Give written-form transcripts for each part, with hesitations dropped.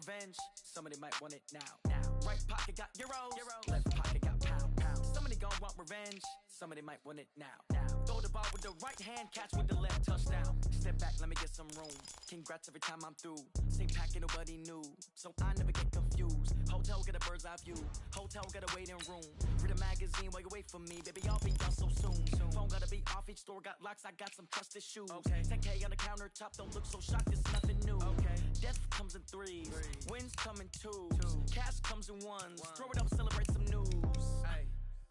revenge. Somebody might want it now. Right pocket got euros, left pocket got pound. Somebody gon' want revenge. Somebody might want it now. Throw the ball with the right hand, catch with the left, touchdown. Step back, let me get some room. Congrats every time I'm through. Same packet, nobody knew, so I never get confused. Hotel get a bird's eye view. Hotel got a waiting room. Read a magazine while you wait for me, baby. I'll be done so soon. Phone gotta be off. Each store got locks. I got some trusted shoes. 10K on the countertop. Don't look so shocked. It's nothing new. Death comes in threes. Wins come in twos. Cash comes in ones. Throw it up, celebrate some news.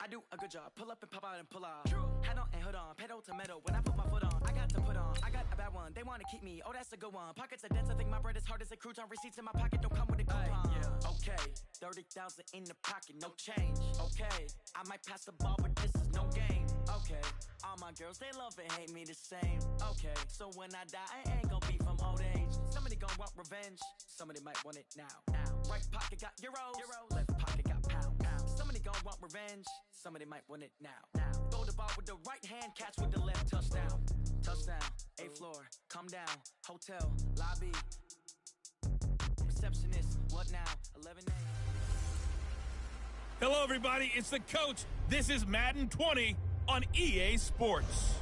I do a good job. Pull up and pop out and pull out. Head on and hood on. Pedal to metal. When I put my foot on, I got to put on. I got a bad one. They want to keep me. Oh, that's a good one. Pockets are dense. I think my bread is hard as a crouton. Receipts in my pocket don't come with a coupon. Okay, 30,000 in the pocket, no change. Okay, I might pass the ball, but this is no game. Okay, all my girls, they love and hate me the same. Okay, so when I die, I ain't gonna be from old age. Somebody gonna want revenge. Somebody might want it now. Right pocket got euros, left pocket got pound. Somebody gon' want revenge. Somebody might want it now. Throw the ball with the right hand, catch with the left, touchdown. Touchdown, 8th floor, come down. Hotel, lobby. Receptionist, what now? 11 a.m. Hello, everybody. It's the coach. This is Madden 20 on EA Sports.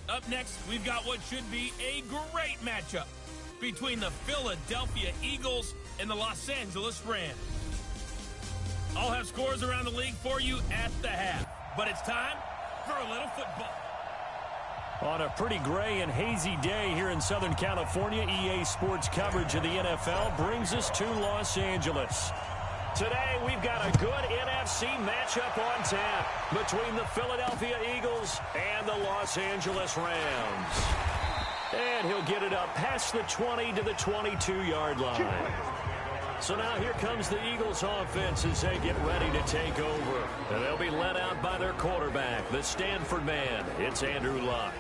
Up next, we've got what should be a great matchup between the Philadelphia Eagles and the Los Angeles Rams. I'll have scores around the league for you at the half. But it's time for a little football. On a pretty gray and hazy day here in Southern California, EA Sports coverage of the NFL brings us to Los Angeles. Today, we've got a good NFC matchup on tap between the Philadelphia Eagles and the Los Angeles Rams. And he'll get it up past the 20 to the 22-yard line. So now here comes the Eagles offense as they get ready to take over. And they'll be led out by their quarterback, the Stanford man. It's Andrew Luck.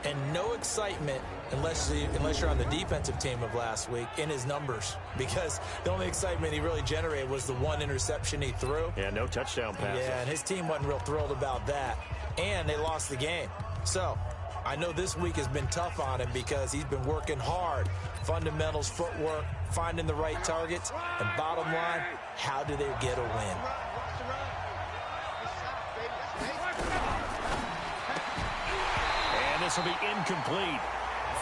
And no excitement unless you're on the defensive team of last week in his numbers. Because the only excitement he really generated was the one interception he threw. Yeah, no touchdown passes. Yeah, and his team wasn't real thrilled about that. And they lost the game. So I know this week has been tough on him because he's been working hard. Fundamentals, footwork, finding the right targets, and bottom line, how do they get a win? And this will be incomplete.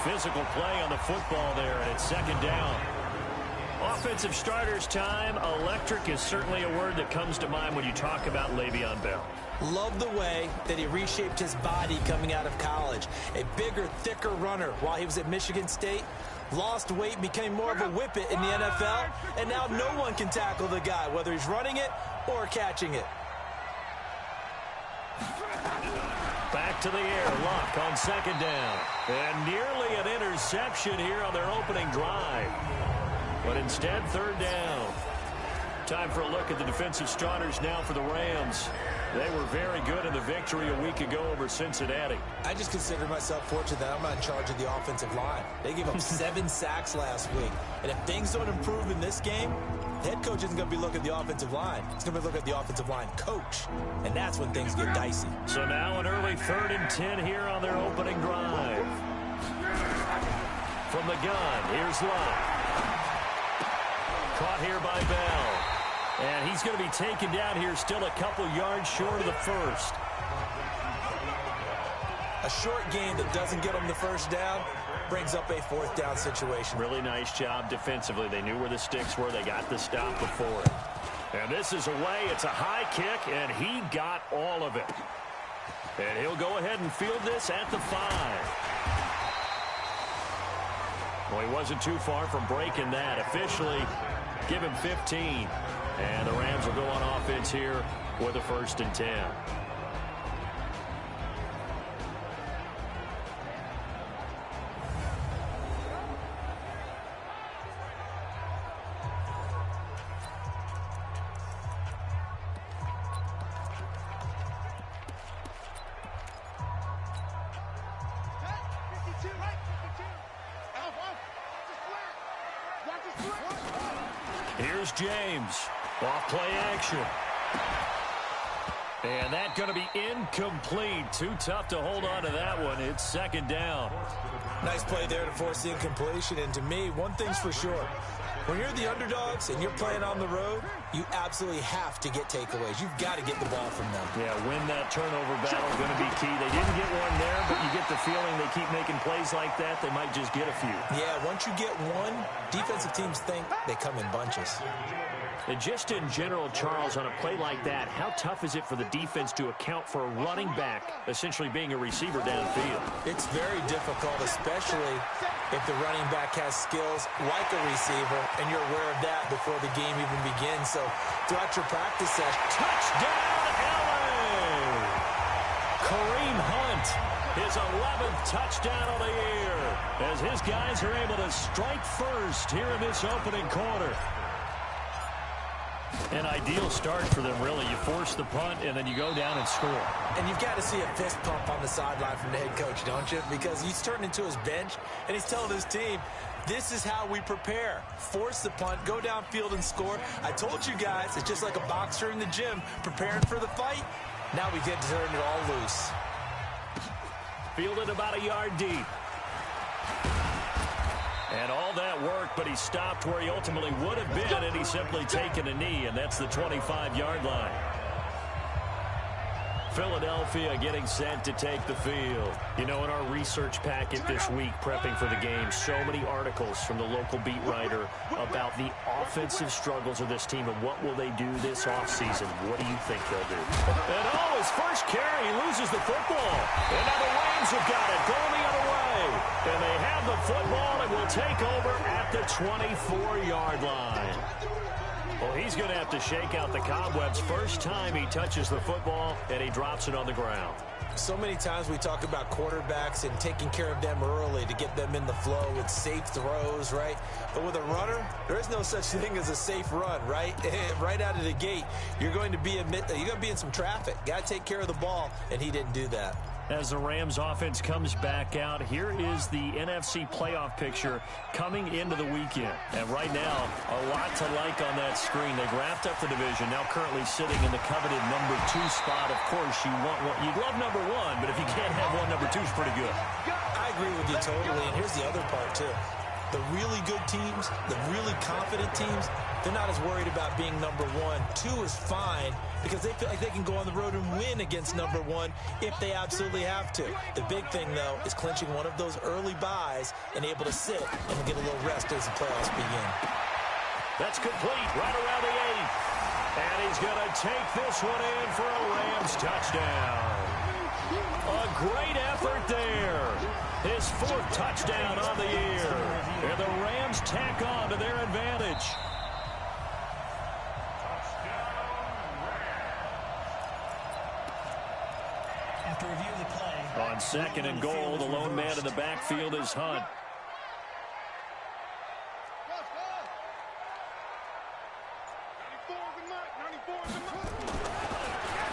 Physical play on the football there, and it's second down. Offensive starters time. Electric is certainly a word that comes to mind when you talk about Le'Veon Bell. Love the way that he reshaped his body coming out of college. A bigger, thicker runner while he was at Michigan State. Lost weight, became more of a whippet in the NFL, and now no one can tackle the guy, whether he's running it or catching it. Back to the air, Luck on second down. And nearly an interception here on their opening drive. But instead, third down. Time for a look at the defensive starters now for the Rams. They were very good in the victory a week ago over Cincinnati. I just consider myself fortunate that I'm not in charge of the offensive line. They gave up 7 sacks last week. And if things don't improve in this game, the head coach isn't going to be looking at the offensive line. He's going to be looking at the offensive line coach. And that's when things get dicey. So now an early 3rd and 10 here on their opening drive. From the gun, here's Luck. Caught here by Bell. And he's going to be taken down here still a couple yards short of the first. A short game that doesn't get them the first down brings up a 4th down situation. Really nice job defensively. They knew where the sticks were. They got the stop before it. And this is away. It's a high kick, and he got all of it. And he'll go ahead and field this at the 5. Well, he wasn't too far from breaking that. Officially, give him 15. And the Rams will go on offense here with a 1st and 10. Here's James. Off play action. And that's going to be incomplete. Too tough to hold on to that one. It's second down. Nice play there to force the incompletion. And to me, one thing's for sure. When you're the underdogs and you're playing on the road, you absolutely have to get takeaways. You've got to get the ball from them. Yeah, win that turnover battle is going to be key. They didn't get one there, but you get the feeling they keep making plays like that, they might just get a few. Yeah, once you get one, defensive teams think they come in bunches. And just in general, Charles, on a play like that, how tough is it for the defense to account for a running back essentially being a receiver downfield? It's very difficult, especially if the running back has skills like a receiver, and you're aware of that before the game even begins. So throughout your practice session, touchdown, LA! Kareem Hunt, his 11th touchdown of the year, as his guys are able to strike first here in this opening quarter. An ideal start for them, really. You force the punt, and then you go down and score. And you've got to see a fist pump on the sideline from the head coach, don't you? Because he's turned into his bench, and he's telling his team, this is how we prepare. Force the punt, go downfield and score. I told you guys, it's just like a boxer in the gym preparing for the fight. Now we get to turn it all loose. Fielded about a yard deep. And all that work, but he stopped where he ultimately would have been, and he's simply taken a knee, and that's the 25-yard line. Philadelphia getting set to take the field. You know, in our research packet this week, prepping for the game, so many articles from the local beat writer about the offensive struggles of this team and what will they do this offseason. What do you think they'll do? And his first carry, he loses the football. And now the Rams have got it, going the other way. And they have the football and will take over at the 24-yard line. Well, he's going to have to shake out the cobwebs. First time he touches the football, and he drops it on the ground. So many times we talk about quarterbacks and taking care of them early to get them in the flow with safe throws, right? But with a runner, there is no such thing as a safe run, right? Right out of the gate, you're going to be in some traffic. Got to take care of the ball, and he didn't do that. As the Rams offense comes back out, here is the NFC playoff picture coming into the weekend. And right now, a lot to like on that screen. They've wrapped up the division, now currently sitting in the coveted number 2 spot. Of course, you'd love number 1, but if you can't have one, number 2 is pretty good. I agree with you totally, and here's the other part, too. The really good teams, the really confident teams, they're not as worried about being number 1. 2 is fine because they feel like they can go on the road and win against number 1 if they absolutely have to. The big thing, though, is clinching one of those early byes and able to sit and get a little rest as the playoffs begin. That's complete right around the 8th. And he's going to take this one in for a Rams touchdown. A great effort there. His 4th touchdown on the year. And the Rams tack on to their advantage. After review of the play. On 2nd and goal, the lone man in the backfield is Hunt.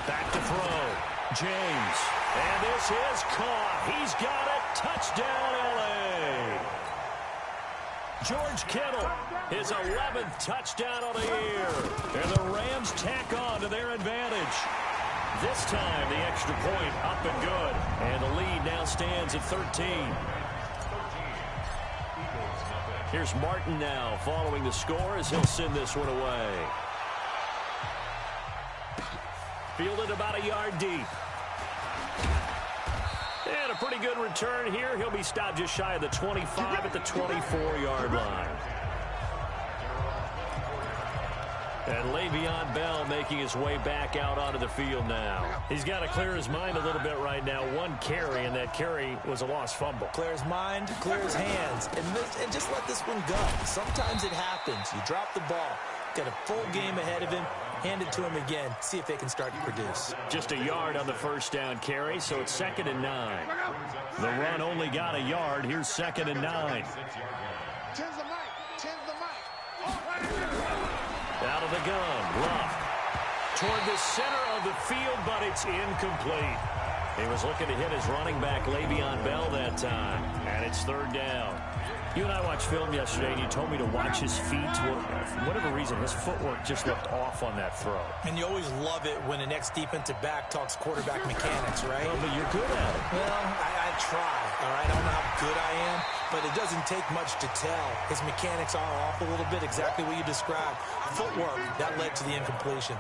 Back to throw. James. And this is caught. He's got it. Touchdown, L.A. George Kittle, his 11th touchdown of the year. And the Rams tack on to their advantage. This time, the extra point up and good. And the lead now stands at 13. Here's Martin now following the score as he'll send this one away. Fielded about a yard deep. And a pretty good return here. He'll be stopped just shy of the 25 at the 24-yard line. And Le'Veon Bell making his way back out onto the field now. He's got to clear his mind a little bit right now. 1 carry, and that carry was a lost fumble. Clear his mind, clear his hands, and just let this one go. Sometimes it happens. You drop the ball. Got a full game ahead of him. Hand it to him again. See if they can start to produce. Just a yard on the first down carry, so it's 2nd and 9. The run only got a yard. Here's 2nd and 9. Out of the gun, Luck. Toward the center of the field, but it's incomplete. He was looking to hit his running back, Le'Veon Bell, that time. And it's 3rd down. You and I watched film yesterday, and you told me to watch his feet. For whatever reason, his footwork just looked off on that throw. And you always love it when an ex-defensive back talks quarterback mechanics, right? Well, but you're good at it. Well, I try, all right? I don't know how good I am, but it doesn't take much to tell. His mechanics are off a little bit, exactly what you described. Footwork, that led to the incompletion.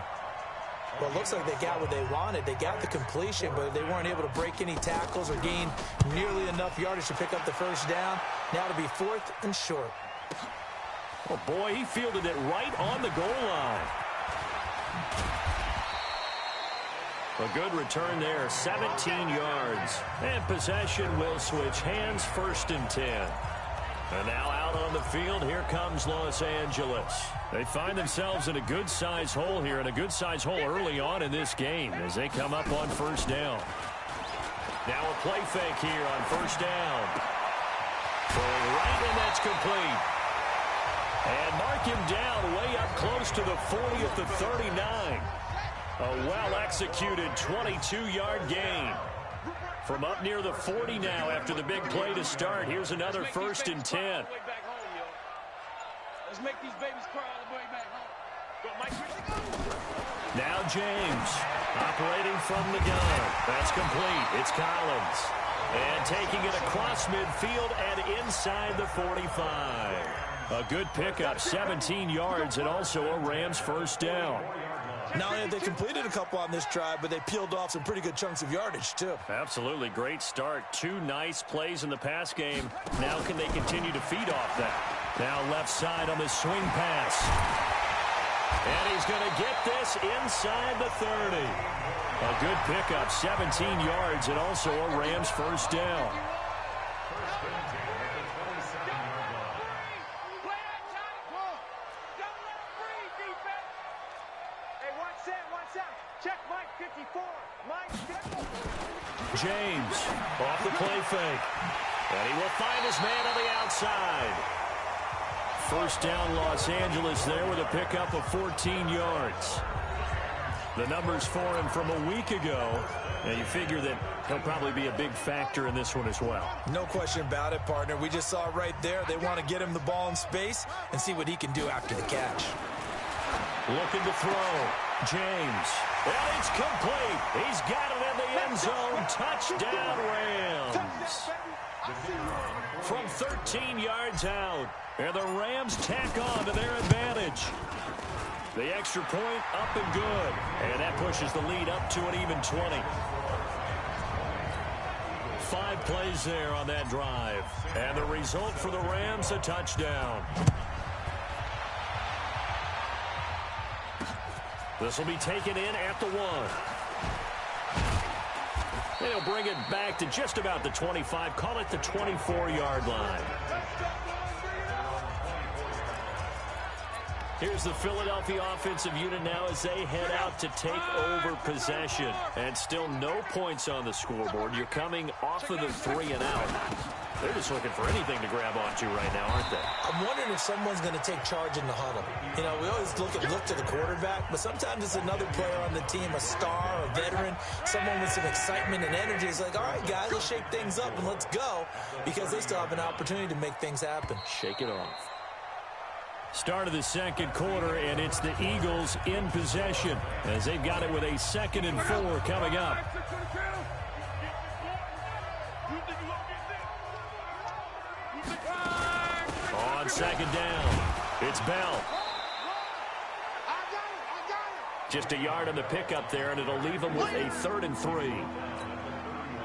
Well, it looks like they got what they wanted. They got the completion, but they weren't able to break any tackles or gain nearly enough yardage to pick up the first down. Now to be 4th and short. Oh, boy, he fielded it right on the goal line. A good return there, 17 yards. And possession will switch hands, 1st and 10. And now out on the field, here comes Los Angeles. They find themselves in a good-sized hole here, and a good-sized hole early on in this game as they come up on 1st down. Now a play fake here on 1st down. Throwing right, and that's complete. And mark him down way up close to the 40 at the 39. A well-executed 22-yard gain. From up near the 40 now after the big play to start. Here's another 1st and 10. Let's make these babies cry all the way back home. Now James operating from the gun. That's complete. It's Collins. And taking it across midfield and inside the 45. A good pickup, 17 yards, and also a Rams 1st down. Not only have they completed a couple on this drive, but they peeled off some pretty good chunks of yardage, too. Absolutely great start. 2 nice plays in the pass game. Now can they continue to feed off that? Now left side on the swing pass. And he's going to get this inside the 30. A good pickup, 17 yards, and also a Rams 1st down. James off the play fake. And he will find his man on the outside. 1st down Los Angeles there with a pickup of 14 yards. The numbers for him from a week ago. And you figure that he'll probably be a big factor in this one as well. No question about it, partner. We just saw right there. They want to get him the ball in space and see what he can do after the catch. Looking to throw. James. And it's complete. He's got it in the end zone. Touchdown, Rams. From 13 yards out. And the Rams tack on to their advantage. The extra point up and good. And that pushes the lead up to an even 20. 5 plays there on that drive. And the result for the Rams, a touchdown. This will be taken in at the 1. They'll bring it back to just about the 25. Call it the 24-yard line. Here's the Philadelphia offensive unit now as they head out to take over possession. And still no points on the scoreboard. You're coming off of the 3 and out. They're just looking for anything to grab onto right now, aren't they? I'm wondering if someone's going to take charge in the huddle. You know, we always look to the quarterback, but sometimes it's another player on the team, a star, a veteran, someone with some excitement and energy. It's like, all right, guys, let's shake things up and let's go, because they still have an opportunity to make things happen. Shake it off. Start of the second quarter, and it's the Eagles in possession as they've got it with a 2nd and 4 coming up. On 2nd down, it's Bell. Just a yard on the pickup there, and it'll leave them with a 3rd and 3.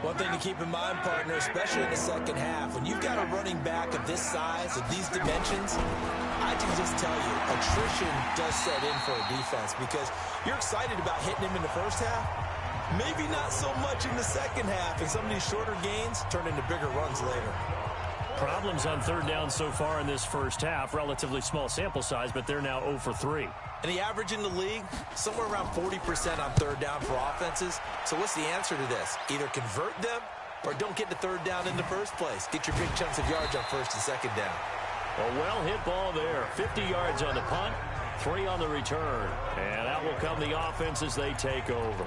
One thing to keep in mind, partner, especially in the second half, when you've got a running back of this size, of these dimensions, I can just tell you, attrition does set in for a defense because you're excited about hitting him in the first half, maybe not so much in the second half, and some of these shorter gains turn into bigger runs later. Problems on 3rd down so far in this first half. Relatively small sample size, but they're now 0 for 3. And the average in the league, somewhere around 40% on 3rd down for offenses. So what's the answer to this? Either convert them or don't get the 3rd down in the first place. Get your big chunks of yards on 1st and 2nd down. A well-hit ball there. 50 yards on the punt, 3 on the return. And out will come the offense as they take over.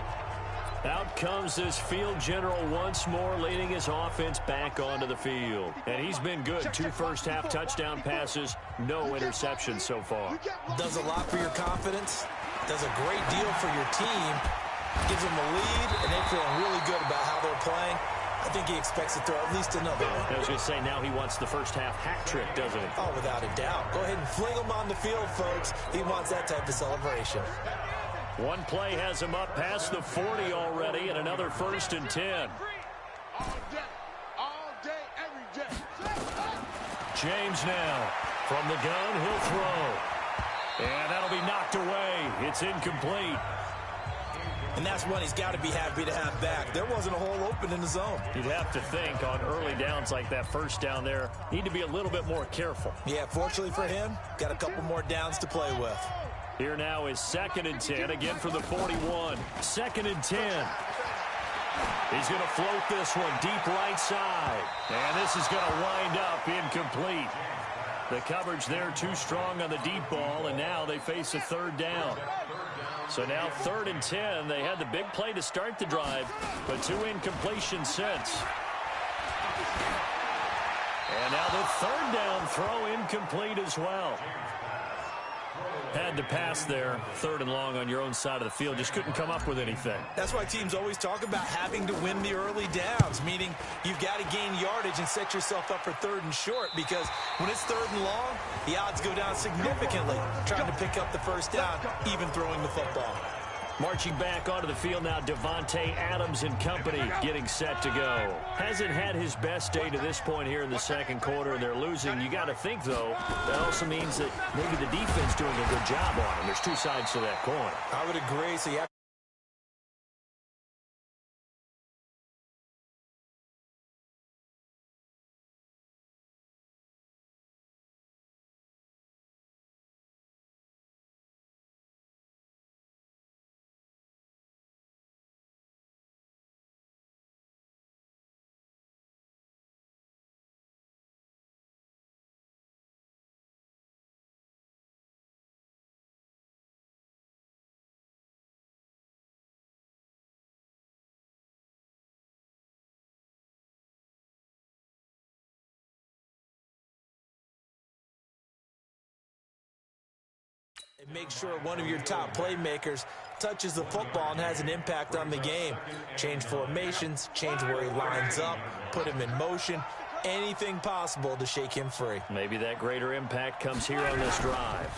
Out comes this field general once more, leading his offense back onto the field. And he's been good. 2 first-half touchdown passes, no interceptions so far. Does a lot for your confidence. Does a great deal for your team. Gives them a lead, and they're feeling really good about how they're playing. I think he expects to throw at least another one. I was going to say, now he wants the first half hat trick, doesn't he? Oh, without a doubt. Go ahead and fling him on the field, folks. He wants that type of celebration. One play has him up past the 40 already, and another 1st and 10. All day, every day. James now from the gun, he'll throw. And that'll be knocked away. It's incomplete. And that's one he's got to be happy to have back. There wasn't a hole open in the zone. You'd have to think on early downs like that first down there, need to be a little bit more careful. Yeah, fortunately for him, got a couple more downs to play with. Here now is 2nd and 10, again for the 41. 2nd and 10. He's going to float this one deep right side. And this is going to wind up incomplete. The coverage there too strong on the deep ball, and now they face a 3rd down. So now 3rd and 10. They had the big play to start the drive, but 2 incompletions since. And now the 3rd down throw incomplete as well. Had to pass there, 3rd and long on your own side of the field. Just couldn't come up with anything. That's why teams always talk about having to win the early downs, meaning you've got to gain yardage and set yourself up for 3rd and short, because when it's 3rd and long, the odds go down significantly trying to pick up the first down, even throwing the football. Marching back onto the field now, Devontae Adams and company getting set to go. Hasn't had his best day to this point here in the 2nd quarter, and they're losing. You got to think, though, that also means that maybe the defense doing a good job on him. There's 2 sides to that coin. I would agree. So you have and make sure one of your top playmakers touches the football and has an impact on the game. Change formations, change where he lines up, put him in motion, anything possible to shake him free. Maybe that greater impact comes here on this drive.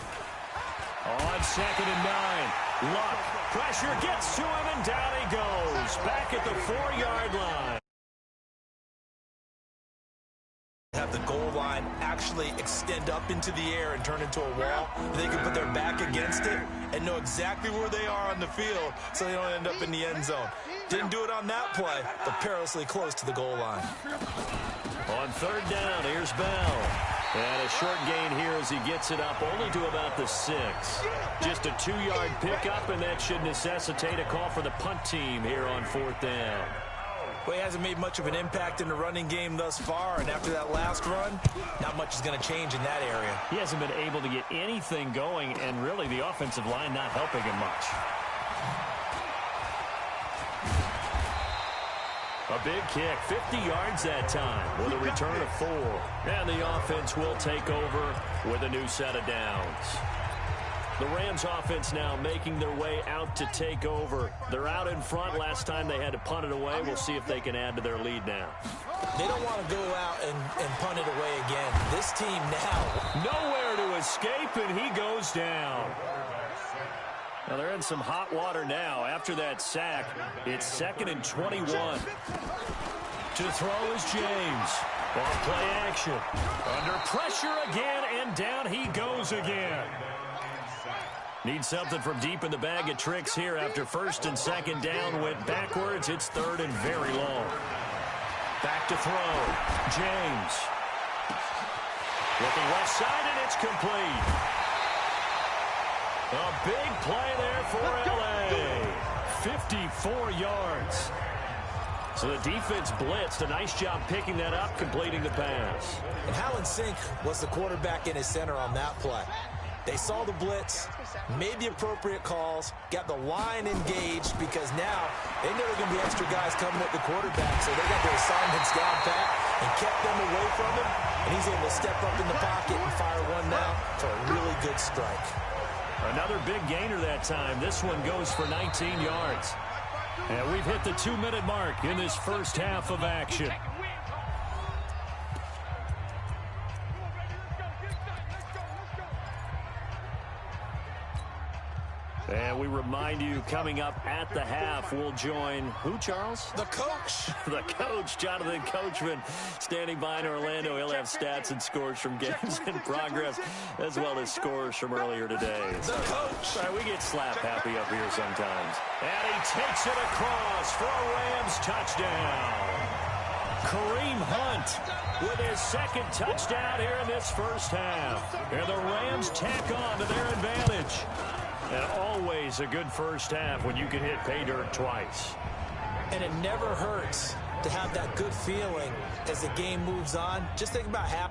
On 2nd and 9, Luck, pressure gets to him, and down he goes. Back at the 4-yard line. Have the goal line actually extend up into the air and turn into a wall. They can put their back against it and know exactly where they are on the field so they don't end up in the end zone. Didn't do it on that play, but perilously close to the goal line. On 3rd down, here's Bell. And a short gain here as he gets it up only to about the 6. Just a 2-yard pickup, and that should necessitate a call for the punt team here on 4th down. Well, he hasn't made much of an impact in the running game thus far, and after that last run, not much is going to change in that area. He hasn't been able to get anything going, and really the offensive line not helping him much. A big kick, 50 yards that time with a return of 4. And the offense will take over with a new set of downs. The Rams offense now making their way out to take over. They're out in front. Last time they had to punt it away. We'll see if they can add to their lead now. They don't want to go out and punt it away again. This team now. Nowhere to escape, and he goes down. Now they're in some hot water now. After that sack, it's 2nd and 21. To throw is James. Off play action. Under pressure again, and down he goes again. Needs something from deep in the bag of tricks here after 1st and 2nd down. Went backwards. It's 3rd and very long. Back to throw. James. Looking left side, and it's complete. A big play there for L.A. 54 yards. So the defense blitzed. A nice job picking that up, completing the pass. And how in sync was the quarterback in his center on that play? They saw the blitz, made the appropriate calls, got the line engaged, because now they know there are going to be extra guys coming at the quarterback, so they got their assignments down pat and kept them away from him, and he's able to step up in the pocket and fire one now for a really good strike. Another big gainer that time. This one goes for 19 yards. And we've hit the 2-minute mark in this first half of action. And we remind you, coming up at the half, we'll join who, Charles? The coach. The coach, Jonathan Coachman, standing by in Orlando. He'll have stats and scores from games in progress, as well as scores from earlier today. The coach. All right, we get slap happy up here sometimes. And he takes it across for a Rams touchdown. Kareem Hunt with his second touchdown here in this first half. And the Rams tack on to their advantage. And always a good first half when you can hit pay dirt twice. And it never hurts to have that good feeling as the game moves on. Just think about half.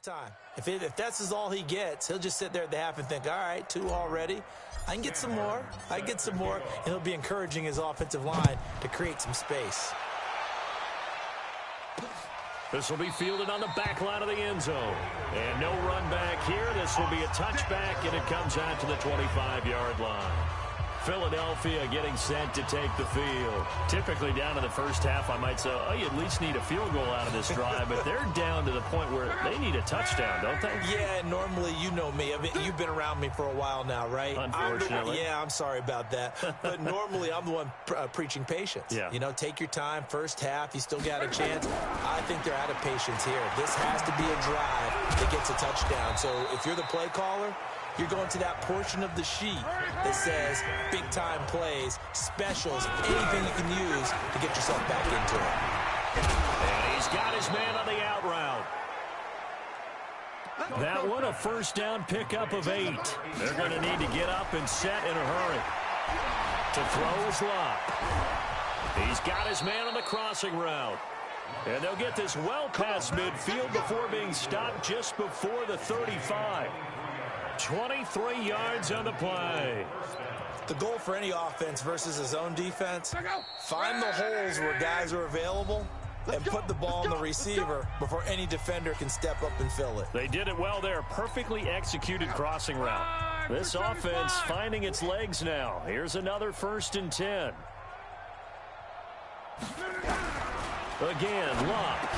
Time. If that's all he gets, he'll just sit there at the half and think, all right, 2 already. I can get some more. And he'll be encouraging his offensive line to create some space. This will be fielded on the back line of the end zone. And no run back here. This will be a touchback, and it comes out to the 25-yard line. Philadelphia getting set to take the field. Typically down in the first half, I might say, oh, you at least need a field goal out of this drive, but they're down to the point where they need a touchdown, don't they? Yeah, normally, you know me. I mean, you've been around me for a while now, right? Unfortunately. I'm sorry about that. But normally, I'm the one preaching patience. Yeah. You know, take your time. First half, you still got a chance. I think they're out of patience here. This has to be a drive that gets a touchdown. So if you're the play caller, you're going to that portion of the sheet that says big-time plays, specials, anything you can use to get yourself back into it. And he's got his man on the out route. That one, a first down pickup of 8. They're going to need to get up and set in a hurry. To throw his lock. He's got his man on the crossing route. And they'll get this well past midfield before being stopped just before the 35. 23 yards on the play. The goal for any offense versus his own defense, find the holes where guys are available and put the ball on the receiver before any defender can step up and fill it. They did it well there. Perfectly executed crossing route. This offense finding its legs now. Here's another 1st and 10. Again, Locke.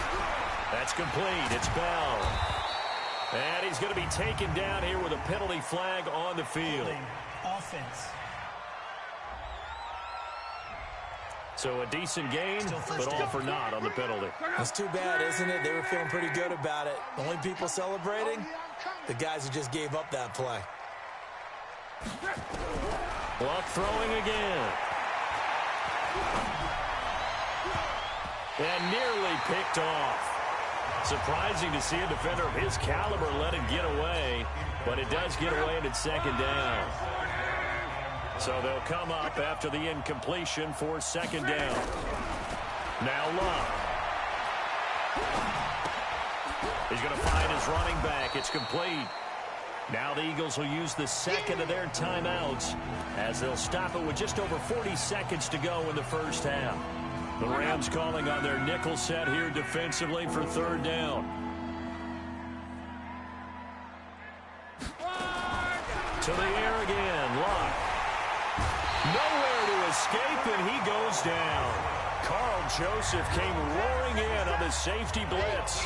That's complete. It's Bell. And he's going to be taken down here with a penalty flag on the field. Offense. So a decent gain, but all for naught on the penalty. That's too bad, isn't it? They were feeling pretty good about it. The only people celebrating, the guys who just gave up that play. Luck throwing again. And nearly picked off. Surprising to see a defender of his caliber let it get away, but it does get away and it's second down. So they'll come up after the incompletion for second down. Now Luck. He's going to find his running back. It's complete. Now the Eagles will use the second of their timeouts as they'll stop it with just over 40 seconds to go in the first half. The Rams calling on their nickel set here defensively for third down. To the air again, Luck. Nowhere to escape, and he goes down. Carl Joseph came roaring in on the safety blitz.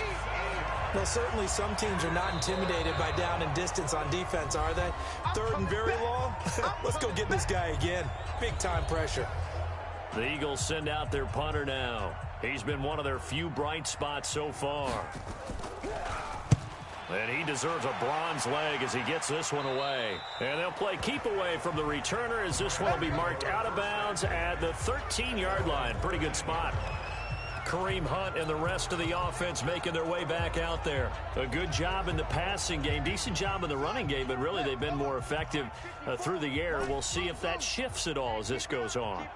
Well, certainly some teams are not intimidated by down and distance on defense, are they? Third and very long? Let's go get this guy again. Big-time pressure. The Eagles send out their punter now. He's been one of their few bright spots so far. And he deserves a bronze leg as he gets this one away. And they'll play keep away from the returner as this one will be marked out of bounds at the 13-yard line. Pretty good spot. Kareem Hunt and the rest of the offense making their way back out there. A good job in the passing game, decent job in the running game, but really they've been more effective through the air. We'll see if that shifts at all as this goes on.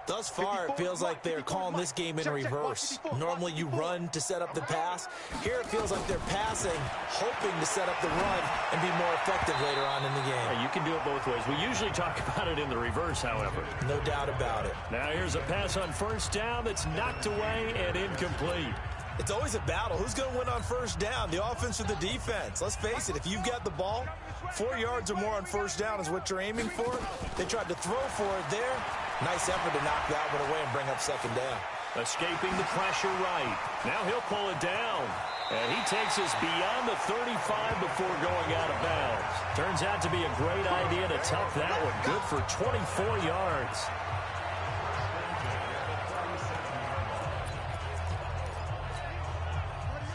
Thus far, it feels like they're calling this game in reverse. Normally you run to set up the pass. Here it feels like they're passing, hoping to set up the run and be more effective later on in the game. Yeah, you can do it both ways. We usually talk about it in the reverse, however. No doubt about it. Now here's a pass on first down that's knocked away and incomplete. It's always a battle. Who's going to win on first down, the offense or the defense? Let's face it, if you've got the ball, 4 yards or more on first down is what you're aiming for. They tried to throw for it there. Nice effort to knock that one away and bring up second down. Escaping the pressure right. Now he'll pull it down. And he takes us beyond the 35 before going out of bounds. Turns out to be a great idea to tuck that one. Good for 24 yards.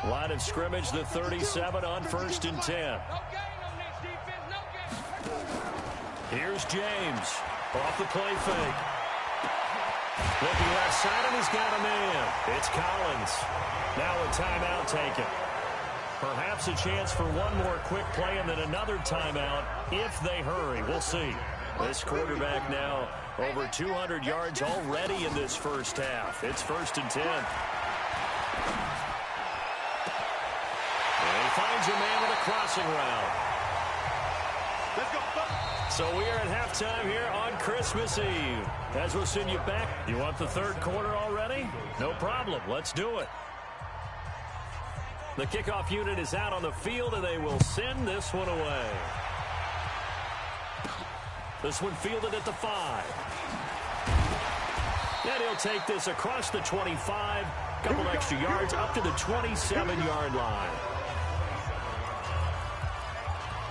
Line of scrimmage, the 37 on first and 10. Here's James. Off the play fake. Looking left side, and he's got a man. It's Collins. Now a timeout taken. Perhaps a chance for one more quick play and then another timeout if they hurry. We'll see. This quarterback now over 200 yards already in this first half. It's first and 10. And he finds a man with a crossing route. Let's go. So we are at halftime here on Christmas Eve. As we'll send you back. You want the third quarter already? No problem. Let's do it. The kickoff unit is out on the field, and they will send this one away. This one fielded at the 5. And he'll take this across the 25. Couple extra yards up to the 27-yard line.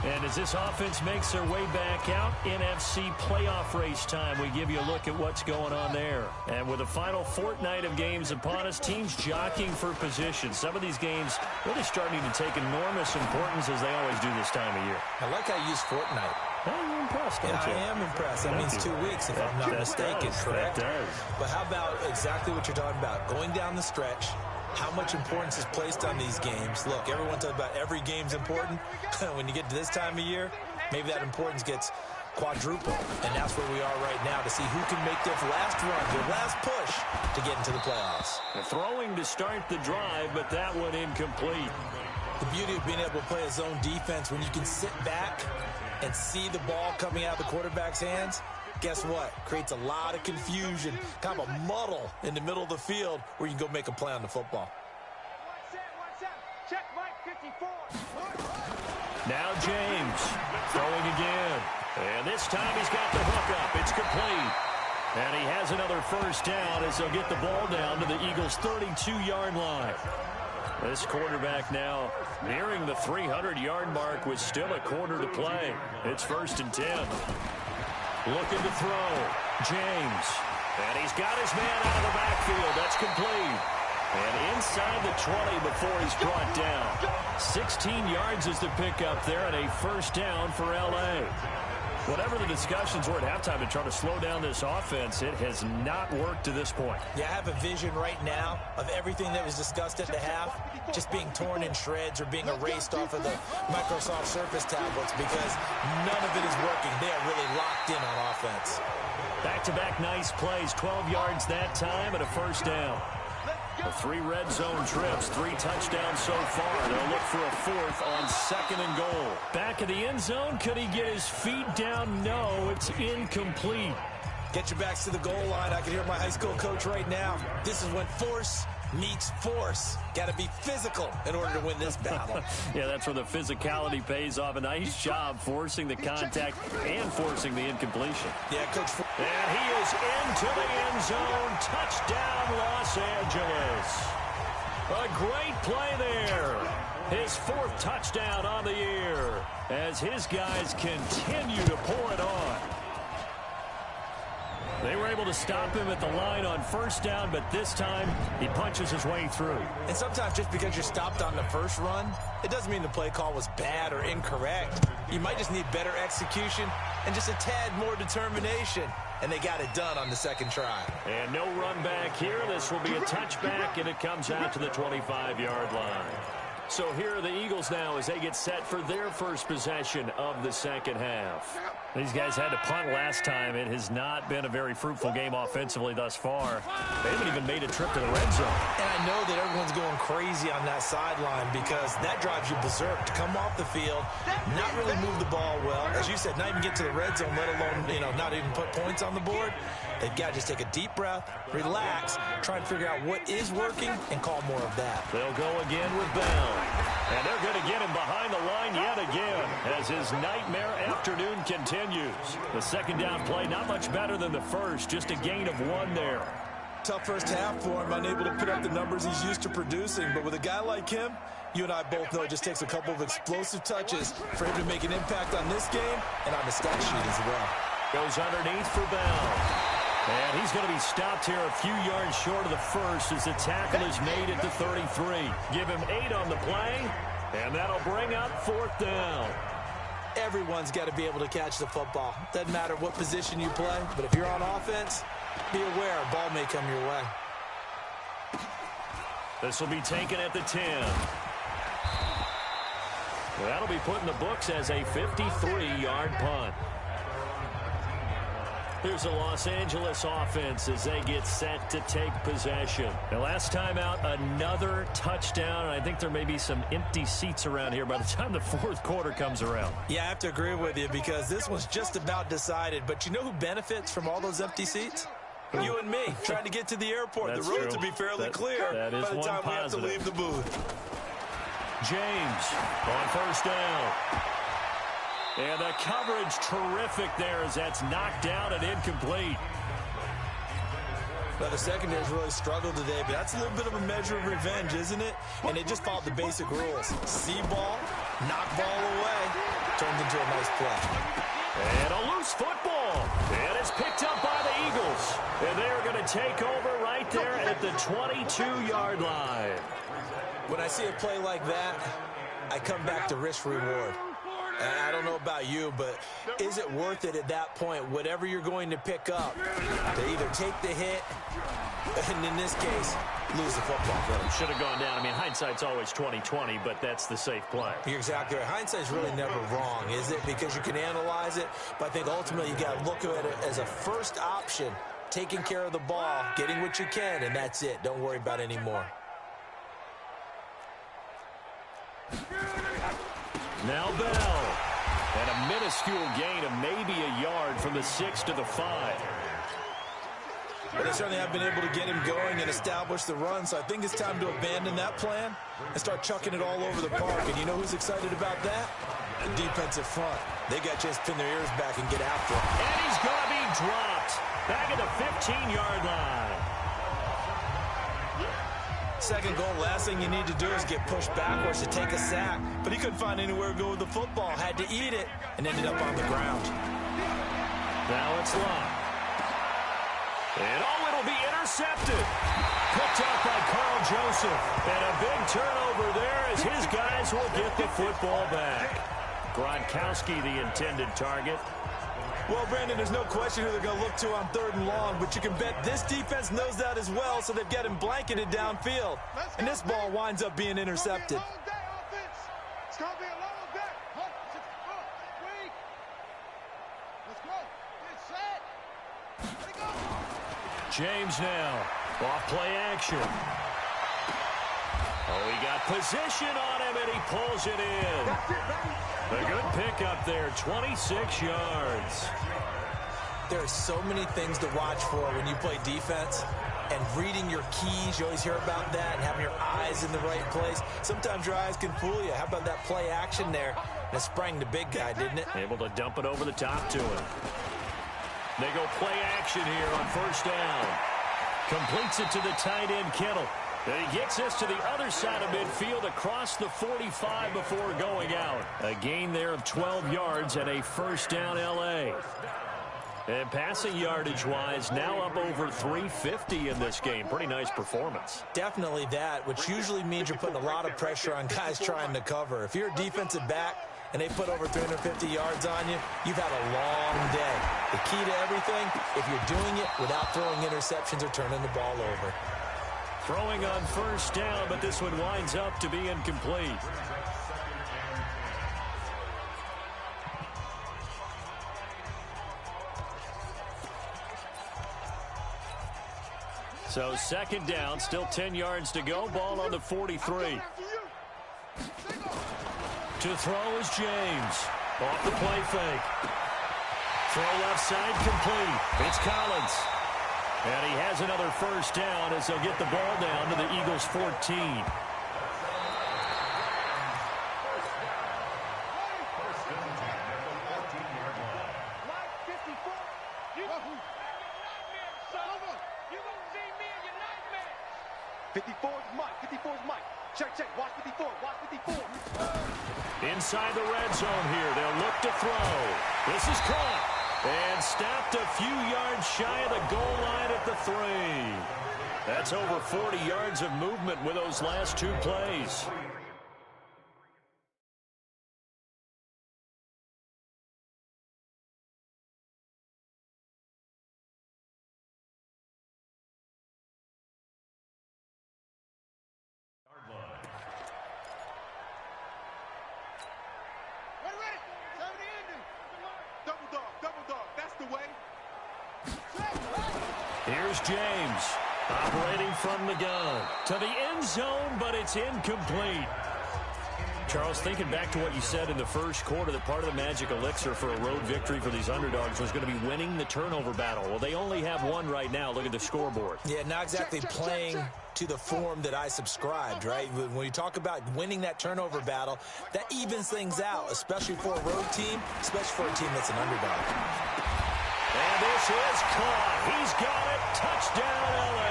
And as this offense makes their way back out, NFC playoff race time, we give you a look at what's going on there. And with the final fortnight of games upon us, teams jockeying for position. Some of these games really starting to take enormous importance as they always do this time of year. I like how you use fortnight. Well, you're impressed, don't you? I am impressed. That means 2 weeks, if I'm not mistaken, correct? That does. But how about exactly what you're talking about? Going down the stretch, how much importance is placed on these games. Look, everyone talks about every game's important. When you get to this time of year, maybe that importance gets quadrupled. And that's where we are right now to see who can make their last run, their last push to get into the playoffs. Throwing to start the drive, but that one incomplete. The beauty of being able to play a zone defense when you can sit back and see the ball coming out of the quarterback's hands, guess what? Creates a lot of confusion, kind of a muddle in the middle of the field where you can go make a play on the football. Check Mike 54. Now James throwing again. And this time he's got the hook up. It's complete. And he has another first down as they'll get the ball down to the Eagles' 32-yard line. This quarterback now nearing the 300-yard mark with still a quarter to play. It's 1st and 10. Looking to throw. James. And he's got his man out of the backfield. That's complete. And inside the 20 before he's brought down. 16 yards is the pickup there, and a 1st down for L.A. Whatever the discussions were at halftime to try to slow down this offense, it has not worked to this point. Yeah, I have a vision right now of everything that was discussed at the half just being torn in shreds or being erased off of the Microsoft Surface tablets because none of it is working. They are really locked in on offense. Back-to-back nice plays, 12 yards that time and a 1st down. The 3 red zone trips, 3 touchdowns so far. They'll look for a 4th on 2nd and goal. Back of the end zone, could he get his feet down? No, it's incomplete. Get your backs to the goal line. I can hear my high school coach right now. This is when force meets force. Got to be physical in order to win this battle. Yeah, that's where the physicality pays off. A nice job forcing the contact and forcing the incompletion. Yeah, Coach. And he is into the end zone. Touchdown, Los Angeles. A great play there. His 4th touchdown on the year as his guys continue to pour it on. They were able to stop him at the line on 1st down, but this time he punches his way through. And sometimes just because you're stopped on the first run, it doesn't mean the play call was bad or incorrect. You might just need better execution and just a tad more determination. And they got it done on the 2nd try. And no run back here. This will be a touchback, and it comes out to the 25-yard line. So here are the Eagles now as they get set for their first possession of the 2nd half. These guys had to punt last time. It has not been a very fruitful game offensively thus far. They haven't even made a trip to the red zone. And I know that everyone's going crazy on that sideline because that drives you berserk to come off the field, not really move the ball well. As you said, not even get to the red zone, let alone, not even put points on the board. They've got to just take a deep breath, relax, try and figure out what is working, and call more of that. They'll go again with Bell. And they're going to get him behind the line yet again as his nightmare afternoon continues. The 2nd down play, not much better than the first, just a gain of 1 there. Tough first half for him, unable to put up the numbers he's used to producing. But with a guy like him, you and I both know it just takes a couple of explosive touches for him to make an impact on this game and on the stat sheet as well. Goes underneath for Bell. And he's going to be stopped here a few yards short of the first as the tackle is made at the 33. Give him 8 on the play, and that'll bring up 4th down. Everyone's got to be able to catch the football. Doesn't matter what position you play, but if you're on offense, be aware a ball may come your way. This will be taken at the 10. Well, that'll be put in the books as a 53-yard punt. Here's the Los Angeles offense as they get set to take possession. The last time out, another touchdown, and I think there may be some empty seats around here by the time the 4th quarter comes around. Yeah, I have to agree with you because this one's just about decided. But you know who benefits from all those empty seats? You and me, trying to get to the airport. That's the roads true. will be fairly clear that is by the time we have to leave the booth. James on 1st down. And the coverage terrific there as that's knocked down and incomplete. Well, the secondary's really struggled today, but that's a little bit of a measure of revenge, isn't it? And they just followed the basic rules. See ball, knock ball away, turned into a nice play. And a loose football. And it's picked up by the Eagles. And they're going to take over right there at the 22-yard line. When I see a play like that, I come back to risk-reward. I don't know about you, but is it worth it at that point, whatever you're going to pick up, to either take the hit, and in this case, lose the football? Should have gone down. I mean, hindsight's always 20/20, but that's the safe play. You're exactly right. Hindsight's really never wrong, is it? Because you can analyze it, but I think ultimately you got to look at it as a first option, taking care of the ball, getting what you can, and that's it. Don't worry about any more. Now Bell. And a minuscule gain of maybe a yard from the 6 to the 5. But they certainly have been able to get him going and establish the run, so I think it's time to abandon that plan and start chucking it all over the park. And you know who's excited about that? The defensive front. They got to just pin their ears back and get after him. And he's going to be dropped back at the 15-yard line. Second goal, last thing you need to do is get pushed backwards to take a sack. But he couldn't find anywhere to go with the football. Had to eat it and ended up on the ground. Now it's locked. And it'll be intercepted. Picked up by Carl Joseph. And a big turnover there as his guys will get the football back. Gronkowski, the intended target. Well, Brandon, there's no question who they're going to look to on 3rd and long, but you can bet this defense knows that as well, so they've got him blanketed downfield. And this ball winds up being intercepted. It's going to be a long day. Let's go. Get set. Let it go. James now. Off play action. Oh, he got position on him, and he pulls it in. That's it, baby. A good pickup there, 26 yards. There are so many things to watch for when you play defense. And reading your keys, you always hear about that, and having your eyes in the right place. Sometimes your eyes can fool you. How about that play action there? And it sprang the big guy, didn't it? Able to dump it over the top to him. They go play action here on 1st down. Completes it to the tight end, Kittle. And he gets this to the other side of midfield across the 45 before going out. A gain there of 12 yards and a 1st down L.A. And passing yardage-wise, now up over 350 in this game. Pretty nice performance. Definitely that, which usually means you're putting a lot of pressure on guys trying to cover. If you're a defensive back and they put over 350 yards on you, you've had a long day. The key to everything, if you're doing it without throwing interceptions or turning the ball over. Throwing on 1st down, but this one winds up to be incomplete. So 2nd down, still 10 yards to go. Ball on the 43. To throw is James. Off the play fake. Throw left side complete. It's Collins. And he has another 1st down as they'll get the ball down to the Eagles' 14. Inside the red zone here. They'll look to throw. This is caught. And stopped a few yards shy of the goal line at the 3. That's over 40 yards of movement with those last 2 plays. Here's James, operating from the gun. To the end zone, but it's incomplete. Charles, thinking back to what you said in the first quarter, that part of the magic elixir for a road victory for these underdogs was going to be winning the turnover battle. Well, they only have one right now. Look at the scoreboard. Yeah, not exactly playing to the form that I subscribed, right? When you talk about winning that turnover battle, that evens things out, especially for a road team, especially for a team that's an underdog. And this is caught. He's got it. Touchdown, L.A.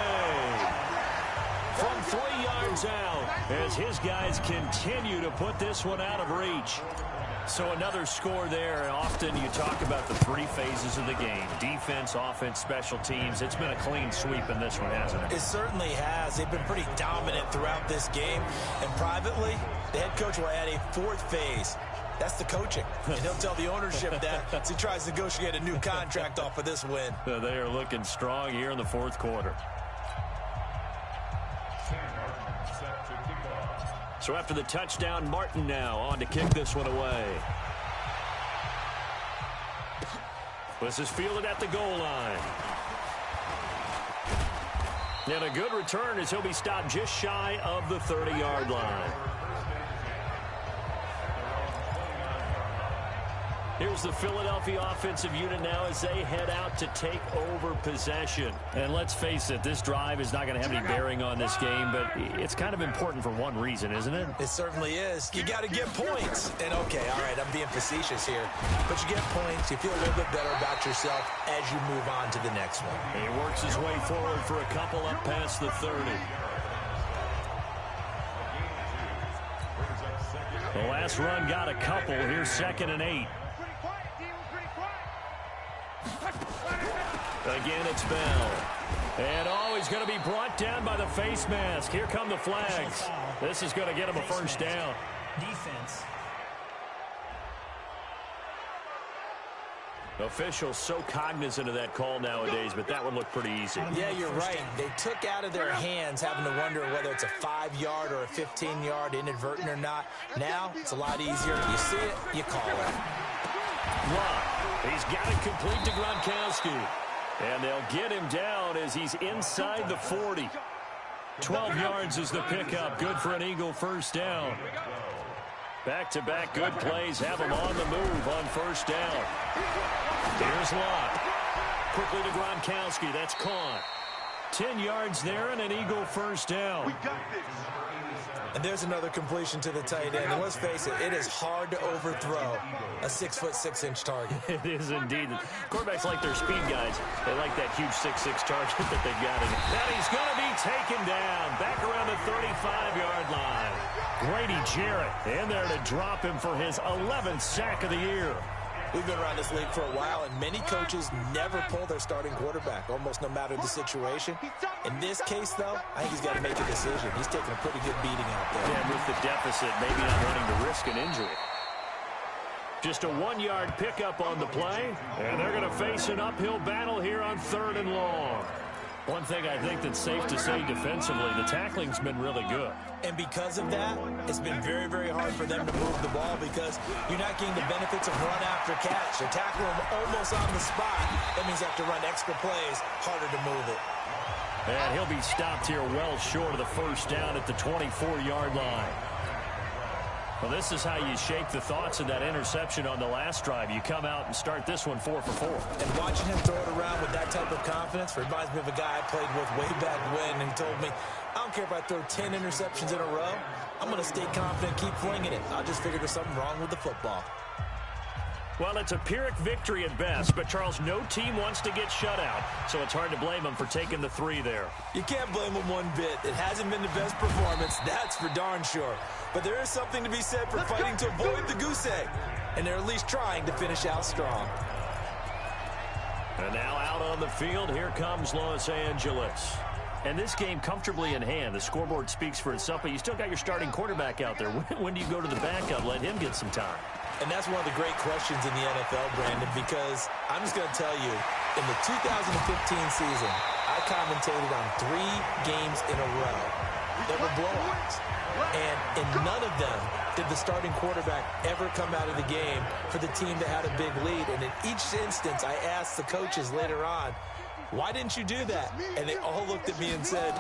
From 3 yards out as his guys continue to put this one out of reach. So another score there. Often you talk about the 3 phases of the game. Defense, offense, special teams. It's been a clean sweep in this one, hasn't it? It certainly has. They've been pretty dominant throughout this game. And privately, the head coach will add a 4th phase. That's the coaching. And he'll tell the ownership that as he tries to negotiate a new contract off of this win. They are looking strong here in the 4th quarter. So after the touchdown, Martin now on to kick this one away. This is fielded at the goal line. And a good return as he'll be stopped just shy of the 30-yard line. Here's the Philadelphia offensive unit now as they head out to take over possession. And let's face it, this drive is not going to have any bearing on this game, but it's kind of important for one reason, isn't it? It certainly is. You got to get points. And, okay, all right, I'm being facetious here. But you get points, you feel a little bit better about yourself as you move on to the next one. He works his way forward for a couple up past the 30. The last run got a couple. Here's 2nd and 8. Again, it's Bell. And, he's going to be brought down by the face mask. Here come the flags. This is going to get him a first down. Defense. Officials so cognizant of that call nowadays, but that one looked pretty easy. Yeah, you're right. They took out of their hands having to wonder whether it's a 5-yard or a 15-yard inadvertent or not. Now, it's a lot easier. You see it, you call it. Love. He's got it complete to Gronkowski. And they'll get him down as he's inside the 40. 12 yards is the pickup. Good for an Eagle first down. Back-to-back good plays have him on the move on first down. Here's Lott. Quickly to Gronkowski. That's caught. 10 yards there and an Eagle first down. We got this. And there's another completion to the tight end. And let's face it, it is hard to overthrow a 6'6" target. It is indeed. Quarterbacks like their speed guys. They like that huge 6'6" target that they've got in it. Now he's going to be taken down. Back around the 35-yard line. Grady Jarrett in there to drop him for his 11th sack of the year. We've been around this league for a while, and many coaches never pull their starting quarterback, almost no matter the situation. In this case, though, I think he's got to make a decision. He's taking a pretty good beating out there. And with the deficit, maybe not wanting to risk an injury. Just a 1-yard pickup on the play, and they're going to face an uphill battle here on 3rd and long. One thing I think that's safe to say defensively, the tackling's been really good. And because of that, it's been very, very hard for them to move the ball because you're not getting the benefits of run after catch. They're tackling them almost on the spot. That means you have to run extra plays, harder to move it. And he'll be stopped here well short of the first down at the 24-yard line. Well, this is how you shake the thoughts of that interception on the last drive. You come out and start this one 4 for 4. And watching him throw it around with that type of confidence reminds me of a guy I played with way back when, and he told me, I don't care if I throw 10 interceptions in a row. I'm going to stay confident, keep flinging it. I just figured there's something wrong with the football. Well, it's a Pyrrhic victory at best, but, Charles, no team wants to get shut out, so it's hard to blame them for taking the 3 there. You can't blame them one bit. It hasn't been the best performance, that's for darn sure. But there is something to be said for fighting to avoid the goose egg, and they're at least trying to finish out strong. And now out on the field, here comes Los Angeles. And this game comfortably in hand. The scoreboard speaks for itself, but you still got your starting quarterback out there. When do you go to the backup? Let him get some time. And that's one of the great questions in the NFL, Brandon, because I'm just going to tell you, in the 2015 season, I commentated on 3 games in a row that were blowouts. And in none of them did the starting quarterback ever come out of the game for the team that had a big lead. And in each instance, I asked the coaches later on, why didn't you do that? And they all looked at me and said,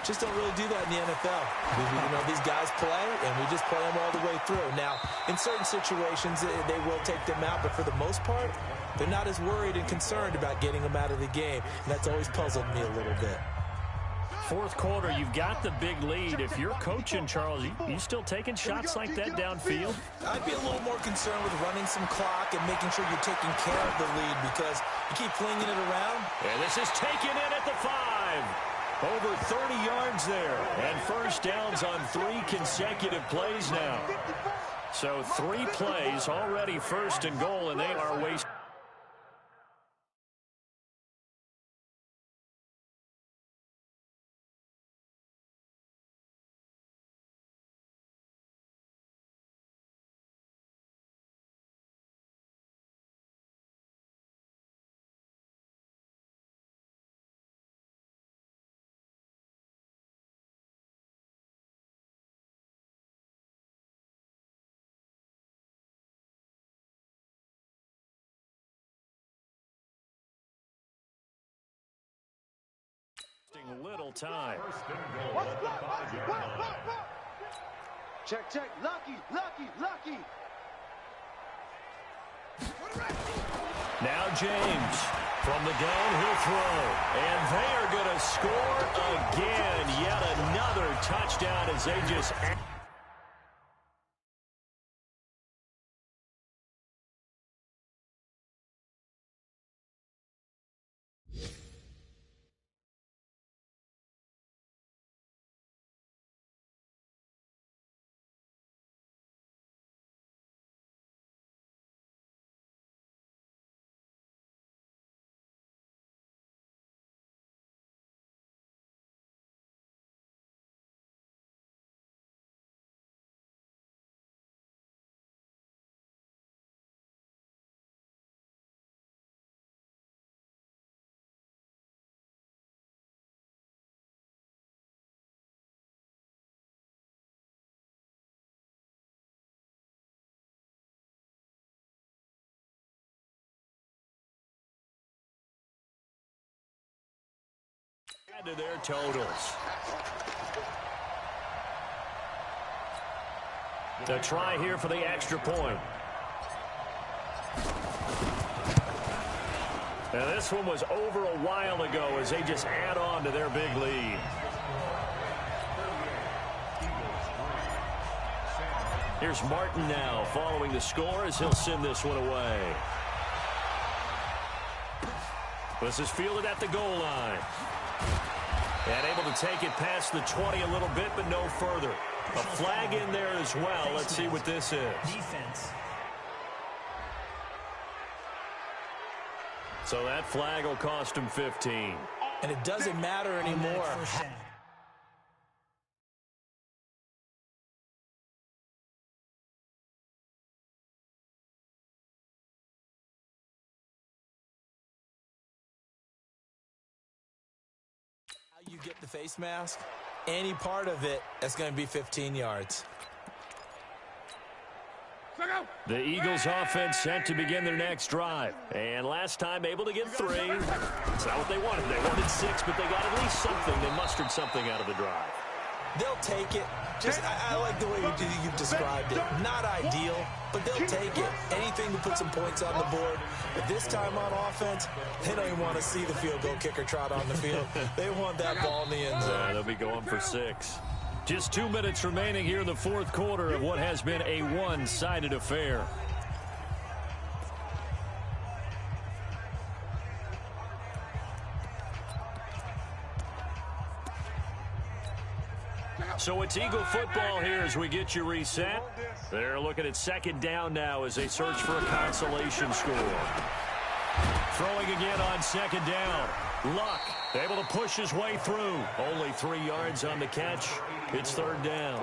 just don't really do that in the NFL. You know, these guys play, and we just play them all the way through. Now, in certain situations, they will take them out, but for the most part, they're not as worried and concerned about getting them out of the game. And that's always puzzled me a little bit. Fourth quarter, you've got the big lead. If you're coaching, Charles, you still taking shots like that downfield? I'd be a little more concerned with running some clock and making sure you're taking care of the lead because you keep flinging it around. And this is taken in at the 5. Over 30 yards there. And first downs on 3 consecutive plays now. So 3 plays already first and goal, and they are wasting. Little time. Check, check. Lucky. Now James from the gun, he'll throw. And they are going to score again. Yet another touchdown as they just Add to their totals. The try here for the extra point. Now this one was over a while ago as they just add on to their big lead. Here's Martin now following the score as he'll send this one away. This is fielded at the goal line. And able to take it past the 20 a little bit, but no further. A flag in there as well. Let's see what this is. Defense. So that flag will cost him 15. And it doesn't matter anymore. How you get the face mask? Any part of it, that's going to be 15 yards. The Eagles offense set to begin their next drive. And last time able to get 3. That's not what they wanted. They wanted 6, but they got at least something. They mustered something out of the drive. They'll take it. Just, I like the way you've described it. Not ideal, but they'll take it. Anything to put some points on the board. But this time on offense, they don't even want to see the field goal kicker trot on the field. They want that ball in the end zone. They'll be going for 6. Just 2 minutes remaining here in the fourth quarter of what has been a one-sided affair. So it's Eagle football here as we get you reset. They're looking at second down now as they search for a consolation score. Throwing again on second down. Luck able to push his way through. Only 3 yards on the catch. It's third down.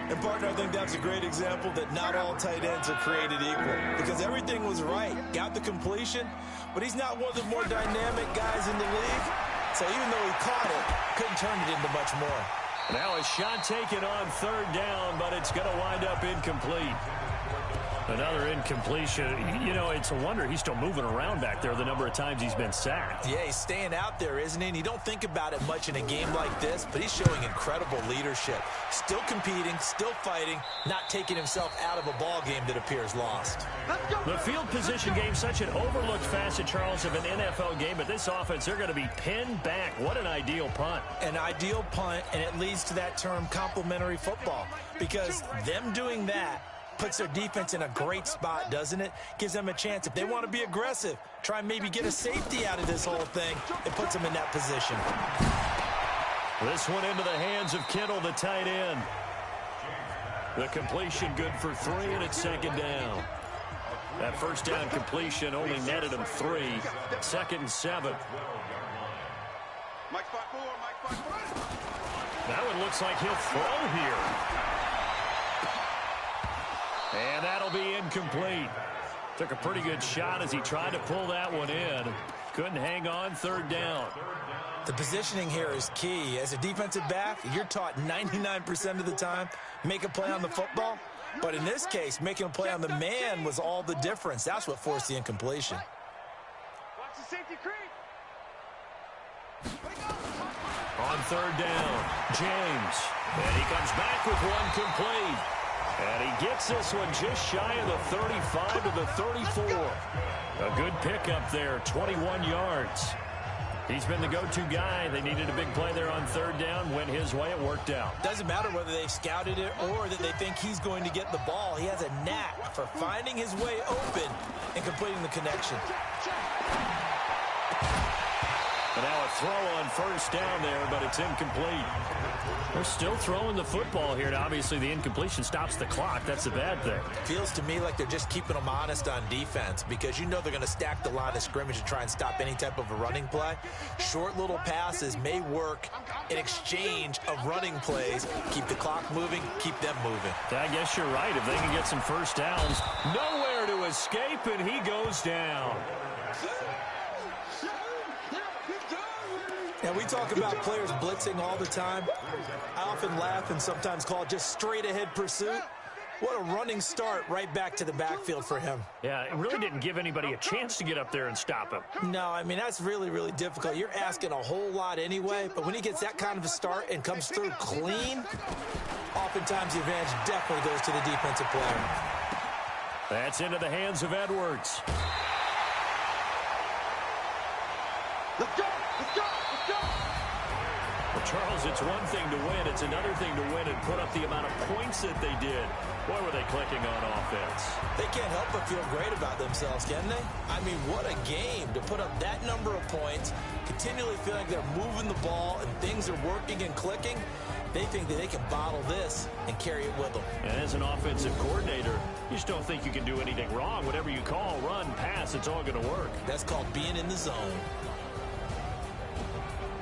And, partner, I think that's a great example that not all tight ends are created equal. Because everything was right. Got the completion, but he's not one of the more dynamic guys in the league. So even though he caught it, couldn't turn it into much more. Now a shot taken on third down, but it's going to wind up incomplete. Another incompletion. You know, it's a wonder he's still moving around back there the number of times he's been sacked. Yeah, he's staying out there, isn't he? And you don't think about it much in a game like this, but he's showing incredible leadership. Still competing, still fighting, not taking himself out of a ball game that appears lost. The field position game, such an overlooked facet, Charles, of an NFL game, but this offense, they're going to be pinned back. What an ideal punt. An ideal punt, and it leads to that term complementary football, because them doing that puts their defense in a great spot, doesn't it? Gives them a chance. If they want to be aggressive, try and maybe get a safety out of this whole thing, it puts them in that position. This one into the hands of Kittle, the tight end. The completion good for 3, and it's second down. That first down completion only netted him 3. Second and 7. That one looks like he'll throw here. And that'll be incomplete. Took a pretty good shot as he tried to pull that one in. Couldn't hang on, third down. The positioning here is key. As a defensive back, you're taught 99% of the time, make a play on the football. But in this case, making a play on the man was all the difference. That's what forced the incompletion. Watch the safety creep. On third down, James. And he comes back with one complete. And he gets this one just shy of the 35 to the 34. A good pickup there, 21 yards. He's been the go-to guy. They needed a big play there on third down. Went his way. It worked out. Doesn't matter whether they've scouted it or that they think he's going to get the ball. He has a knack for finding his way open and completing the connection. And now a throw on first down there, but it's incomplete. They're still throwing the football here. And obviously, the incompletion stops the clock. That's a bad thing. Feels to me like they're just keeping them honest on defense because you know they're going to stack the line of scrimmage to try and stop any type of a running play. Short little passes may work in exchange of running plays. Keep the clock moving, keep them moving. I guess you're right. If they can get some first downs, nowhere to escape, and he goes down. Now, we talk about players blitzing all the time. I often laugh and sometimes call it just straight-ahead pursuit. What a running start right back to the backfield for him. Yeah, it really didn't give anybody a chance to get up there and stop him. No, I mean, that's really, really difficult. You're asking a whole lot anyway, but when he gets that kind of a start and comes through clean, oftentimes the advantage definitely goes to the defensive player. That's into the hands of Edwards. Let's go! Let's go! Let's go! Well, Charles, it's one thing to win. It's another thing to win and put up the amount of points that they did. Boy, were they clicking on offense. They can't help but feel great about themselves, can they? I mean, what a game to put up that number of points, continually feeling they're moving the ball and things are working and clicking. They think that they can bottle this and carry it with them. And as an offensive coordinator, you just don't think you can do anything wrong. Whatever you call, run, pass, it's all going to work. That's called being in the zone.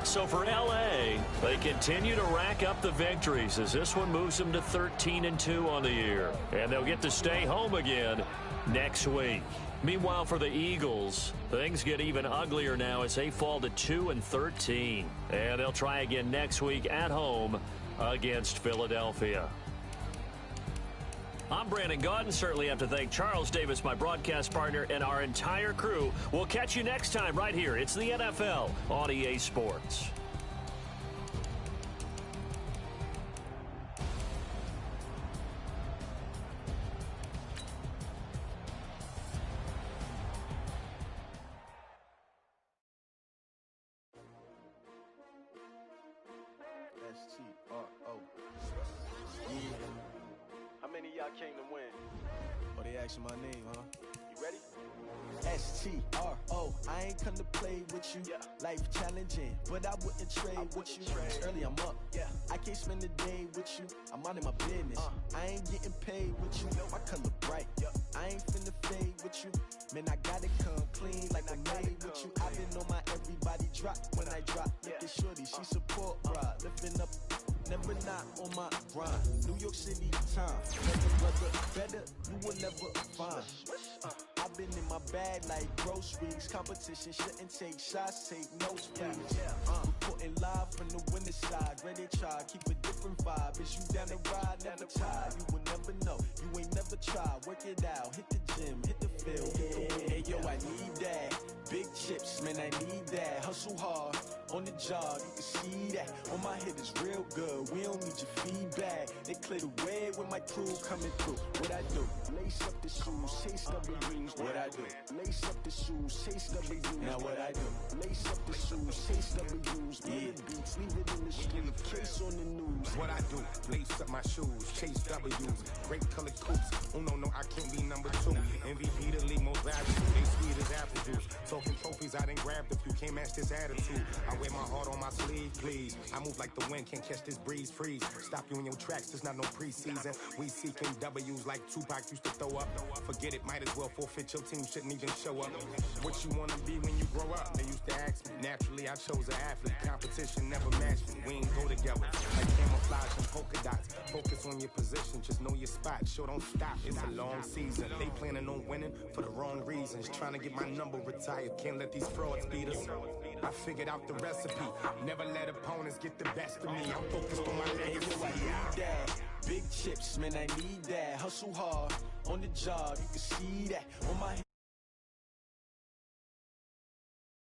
So for L.A., they continue to rack up the victories as this one moves them to 13-2 on the year. And they'll get to stay home again next week. Meanwhile, for the Eagles, things get even uglier now as they fall to 2-13. And they'll try again next week at home against Philadelphia. I'm Brandon Gaudin. Certainly have to thank Charles Davis, my broadcast partner, and our entire crew. We'll catch you next time right here. It's the NFL on EA Sports. S-T-R-O. Yeah. How many of y'all came to win? Oh, they asking my name, huh? You ready? S-T-R-O. I ain't come to play with you. Yeah. Life challenging, but I wouldn't trade with you. It's early, I'm up. Yeah. I can't spend the day with you. I'm out of my business. I ain't getting paid with you. My color bright. Yeah. I ain't finna fade with you. Man, I gotta come clean like I made with you. I've been on my everybody drop when I drop. Look at shorty, she support, bruh. Lifting up. Never not on my grind. New York City time. Brother, better, you will never find. I've been in my bag like groceries. Competition shouldn't take shots, take no squeeze. Reporting live from the winning side. Ready to try, keep a different vibe. Is you down the ride, never tired. You will never know, you ain't never tried. Work it out, hit the gym, hit the field. Hey yo, I need that. Big chips, man, I need that. Hustle hard, on the job, you can see that. On my head is real good, we don't need your feedback. They clear the way with my crew coming through. What I do? Lace up the shoes, chase W's. What I do? Lace up the shoes, chase W's. Now what I do? Lace up the shoes, chase W's. Bring the beats, leave it in the street, case on the news. What I do? Lace up my shoes, chase W's. Great colored coops. Oh no, I can't be number 2. MVP the league most valuable. They sweet as apple juice. Talking trophies, I done grabbed a few. Can't match this attitude. I wear my heart on my sleeve, please. I move like the wind, can't catch this breeze, freeze. Stop you in your tracks, there's not no preseason. We seeking W's like Tupac used to throw up. Forget it, might as well forfeit. Your team shouldn't even show up. What you wanna be when you grow up? They used to ask me. Naturally, I chose an athlete. Competition never matched me. We ain't go together. Like camouflage and polka dots. Focus on your position, just know your spot. Sure, don't stop. It's a long season. They planning on winning for the wrong reasons. Trying to get my number retired. Can't let these frauds beat us. I figured out the recipe. Never let opponents get the best of me. I'm focused on my legacy. I need that. Big chips, man, I need that. Hustle hard, on the job, you can see that. On my head